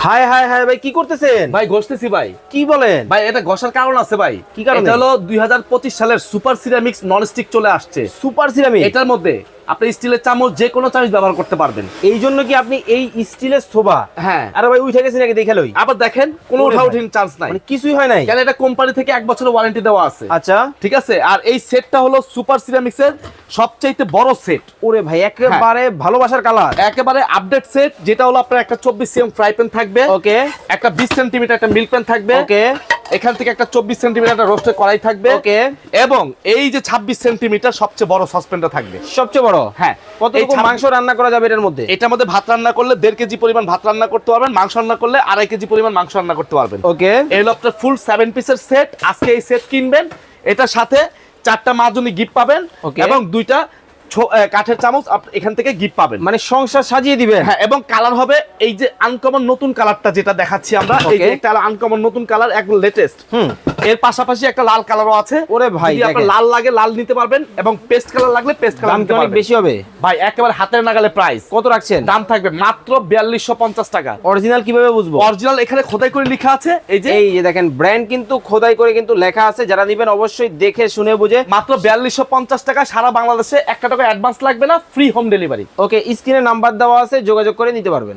High high high ভাই, কি করতেছেন? ভাই ঘষতেছি ভাই। কি বলেন ভাই এটা ঘষার কারণ আছে ভাই। কি কারণে? এটা হলো 2025 সালের সুপার সিরামিক্স ননস্টিক চলে আসছে। Super ceramic? এটার মধ্যে আপনি স্টিলের চামচ যে কোনো চামচ ব্যবহার করতে পারবেন। এই জন্য কি আপনি এই স্টিলের সোভা? হ্যাঁ। আরে ভাই উঠে গেছে নাকি দেখে লই। আবার দেখেন কোনো ওরে উঠা ভাই। উঠিন চান্স নাই, মানে কিছুই হয় নাই? কেন এটা কোম্পানি থেকে 1 বছরের ওয়ারেন্টি দেওয়া আছে। আচ্ছা। ঠিক আছে, আর এই সেটটা হলো সুপার সিরামিক্স এর সবচাইতে বড় সেট। ওরে ভাই একেবারে ভালোবাসার কালার। একেবারে আপডেট সেট, যেটা হলো আপনার একটা 24 সিএম ফ্রাই প্যান থাকবে, ওকে একটা 20 সেন্টিমিটার একটা মিল্ক প্যান থাকবে, ওকে এখান থেকে একটা 24 সেন্টিমিটার একটা রোস্টের কড়াই থাকবে, ওকে। এবং এই যে 26 সেন্টিমিটার সবচেয়ে বড় সসপ্যানটা থাকবে। সবচেয়ে বড়? হ্যাঁ। কতটুকু মাংস রান্না করা যাবে এর মধ্যে? এটার মধ্যে ভাত রান্না করলে 1.5 কেজি পরিমাণ ভাত রান্না করতে পারবেন, মাংস রান্না করলে 2.5 কেজি পরিমাণ মাংস রান্না করতে পারবেন। ওকে। এই হলো আপনার ফুল 7 পিসের সেট। আজকে এই সেট কিনবেন, এটার সাথে 4টা মাজনি গিফট পাবেন Okay. এবং 2টা কাঠের চামচ এখান থেকে গিফট পাবেন। মানে সংসার সাজিয়ে দিবেন। হ্যাঁ, এবং কালার হবে এই যে আনকমন নতুন কালারটা যেটা দেখাচ্ছি আমরা, এই যে Okay. একটা আনকমন নতুন কালার, একদম লেটেস্ট। এর পাশাপাশি একটা লাল কালারও আছে। ওরে ভাই যদি আপনার দেখেন। লাল লাগে লাল নিতে পারবেন, এবং পেস্ট কালার লাগলে পেস্ট কালার দাম কি নিতে অনেক পারবেন। বেশি হবে? ভাই একেবারে হাতের নাগালে প্রাইস। কত রাখছেন? দাম থাকবে মাত্র 4250 টাকা। অরিজিনাল কিভাবে বুঝবো? অরিজিনাল এখানে খোদাই করে লেখা আছে, এই যে এই যে দেখেন ব্র্যান্ড কিন্তু খোদাই করে কিন্তু লেখা আছে। যারা নেবেন অবশ্যই দেখে শুনে বুঝে। মাত্র 4250 টাকা। সারা বাংলাদেশে 1 টাকা অ্যাডভান্স লাগবে না, ফ্রি হোম ডেলিভারি। ওকে, স্ক্রিনে নাম্বার দেওয়া আছে, যোগাযোগ করে নিতে পারবেন।